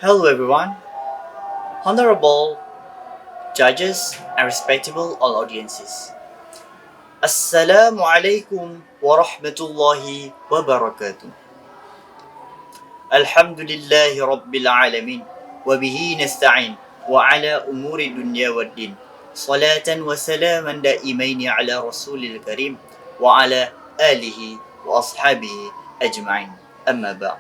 Hello everyone, honorable judges and respectable all audiences. Assalamu alaikum wa rahmatullahi wa barakatuh. Alhamdulillahi rabbil alamin wa bihi nasta'in wa ala umuri dunya wad din. Salatan wa salaman daimaini ala rasulil karim wa ala alihi wa ashabihi ajma'in. Amma ba'd.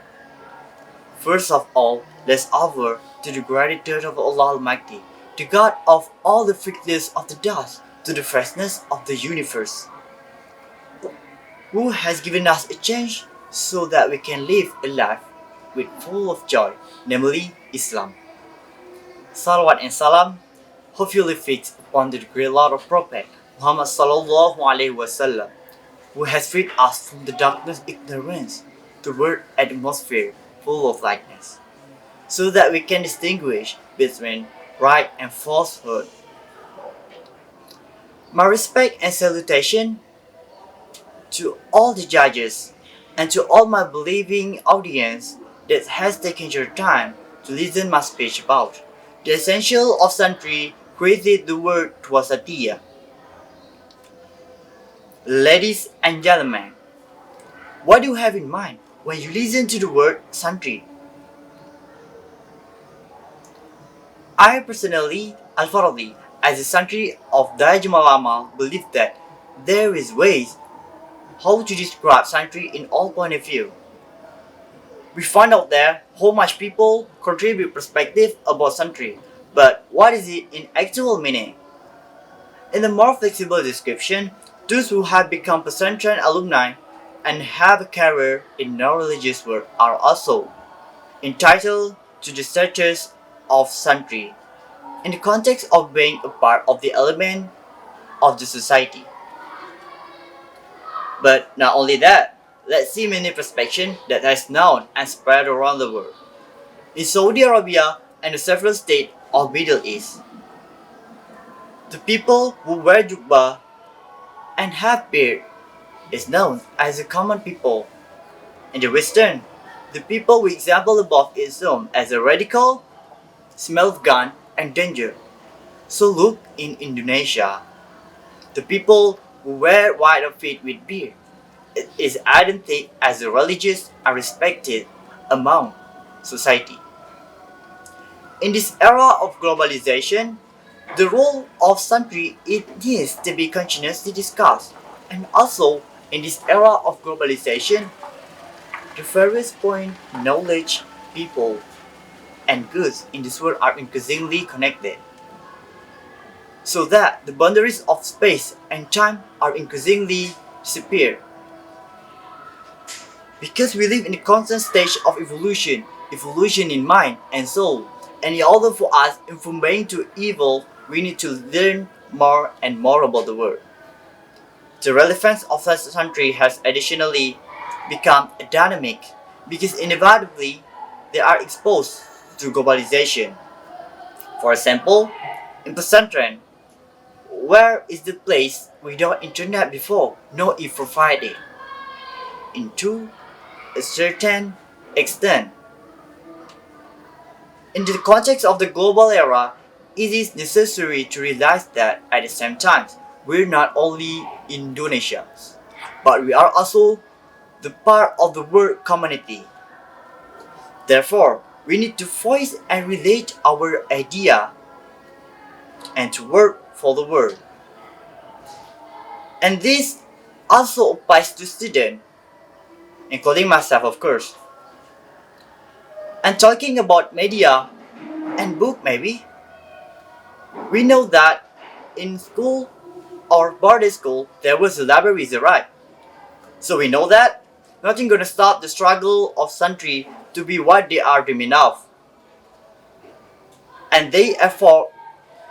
First of all, let's offer to the gratitude of Allah Almighty, the God of all the fitness of the dust, to the freshness of the universe, who has given us a chance so that we can live a life with full of joy, namely Islam. Salawat and salam hopefully fixed upon the great Lord of Prophet Muhammad sallallahu alaihi wasallam, who has freed us from the darkness ignorance toward an atmosphere full of lightness, so that we can distinguish between right and falsehood. My respect and salutation to all the judges and to all my believing audience that has taken your time to listen my speech about the essential of Santri created the word was adalah. Ladies and gentlemen, what do you have in mind when you listen to the word Santri? I personally, Al-Faradi, as a Santri of Dajjal Ulama, believe that there is ways how to describe Santri in all point of view. We find out there how much people contribute perspective about Santri, but what is it in actual meaning? In a more flexible description, those who have become pesantren alumni and have a career in non-religious work are also entitled to the status of Santri in the context of being a part of the element of the society. But not only that, let's see many perspectives that has known and spread around the world. In Saudi Arabia and the several states of Middle East, the people who wear jubba and have beard is known as the common people. In the Western, the people we example above is known as a radical, smell of gun and danger. So look in Indonesia, the people who wear white outfit with beard. It is identified as a religious and respected among society. In this era of globalization, the role of Santri it needs to be continuously discussed, and also in this era of globalization, the various point, knowledge, people, and goods in this world are increasingly connected, so that the boundaries of space and time are increasingly disappear. Because we live in a constant stage of evolution in mind and soul, and in order for us from being to evil, we need to learn more and more about the world. The relevance of such a country has additionally become dynamic because inevitably they are exposed to globalization. For example, in pesantren, where is the place without internet before? No it provided. To a certain extent. In the context of the global era, it is necessary to realize that at the same time, we're not only Indonesians, but we are also the part of the world community. Therefore, we need to voice and relate our idea and to work for the world. And this also applies to students, including myself of course. And talking about media and book maybe, we know that in school or boarding school there was a library, right? So we know that nothing gonna stop the struggle of Santri to be what they are dreaming of. And they therefore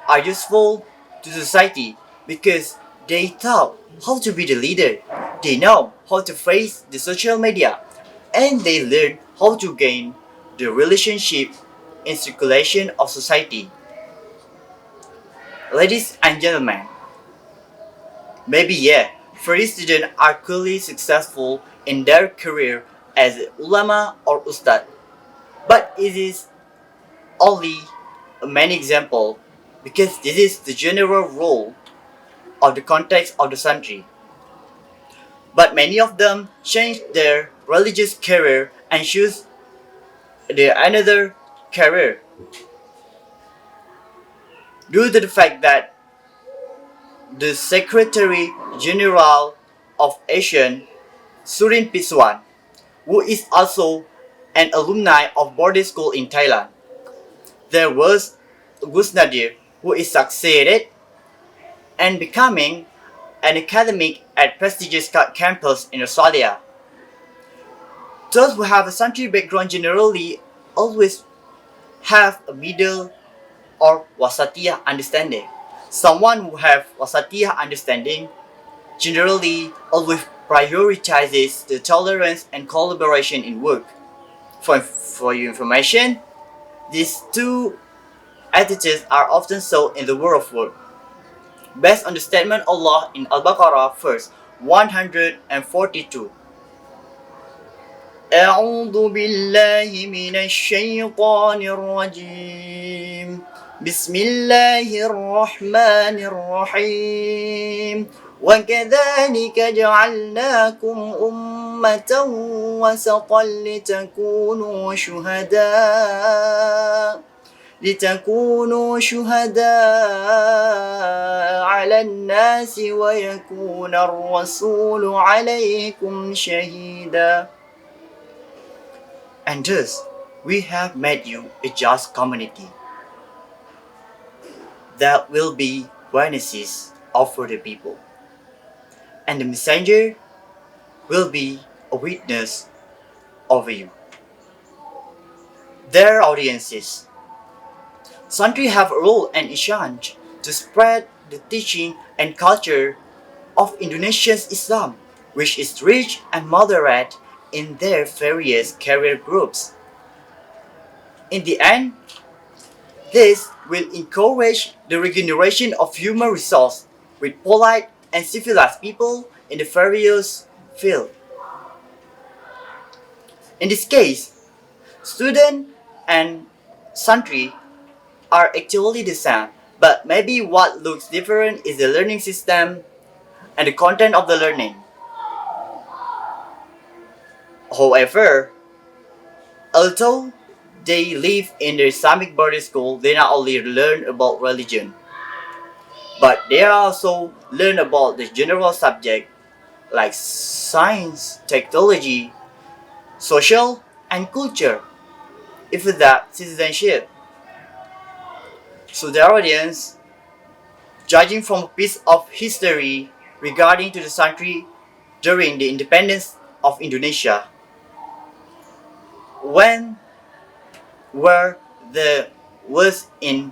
are useful to society because they taught how to be the leader, they know how to face the social media, and they learn how to gain the relationship in circulation of society. Ladies and gentlemen, maybe very students are clearly successful in their career as ulama or ustad, but it is only a many example because this is the general rule of the context of the santri. But many of them change their religious career and choose their another career due to the fact that the Secretary General of Asian, Surin Piswan, who is also an alumni of boarding school in Thailand. There was Gus Nadir, who is succeeded and becoming an academic at prestigious campus in Australia. Those who have a santri background generally always have a middle or wasatiyah understanding. Someone who have wasatiyah understanding generally always prioritizes the tolerance and collaboration in work. For your information, these two attitudes are often shown in the world of work. Based on the statement Allah in Al-Baqarah verse 142. أعوذ بالله من الشيطان الرجيم بسم الله الرحمن الرحيم وكذلك جعلناكم أمة وسطا لتكونوا شهداء على الناس ويكون الرسول عليكم شهيدا. And thus, we have made you a just community. That will be witnesses over the people. And the messenger will be a witness over you. Their audiences. Santri have a role and chance to spread the teaching and culture of Indonesia's Islam, which is rich and moderate in their various career groups. In the end, this will encourage the regeneration of human resource with polite and civilized people in the various fields. In this case, student and santri are actually the same, but maybe what looks different is the learning system and the content of the learning. However, although they live in the Islamic boarding school, they not only learn about religion, but they also learn about the general subject like science, technology, social, and culture, even that citizenship. So the audience, judging from a piece of history regarding to the santri during the independence of Indonesia, when were the was in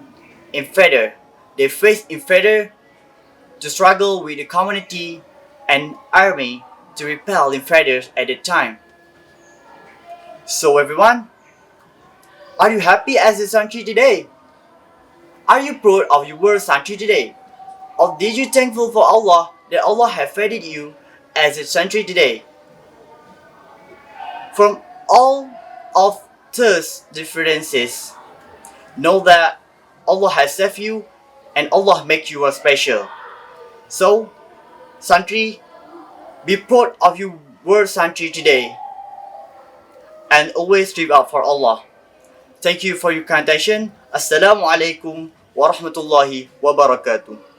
invader, they faced invader to struggle with the community and army to repel invaders at the time. So everyone, are you happy as a santri today? Are you proud of your word santri today? Or did you thankful for Allah that Allah have fed you as a santri today? From all of those differences, know that Allah has saved you and Allah make you special. So, santri, be proud of your word santri today and always strive out for Allah. Thank you for your kind attention. Assalamu alaikum warahmatullahi wabarakatuh.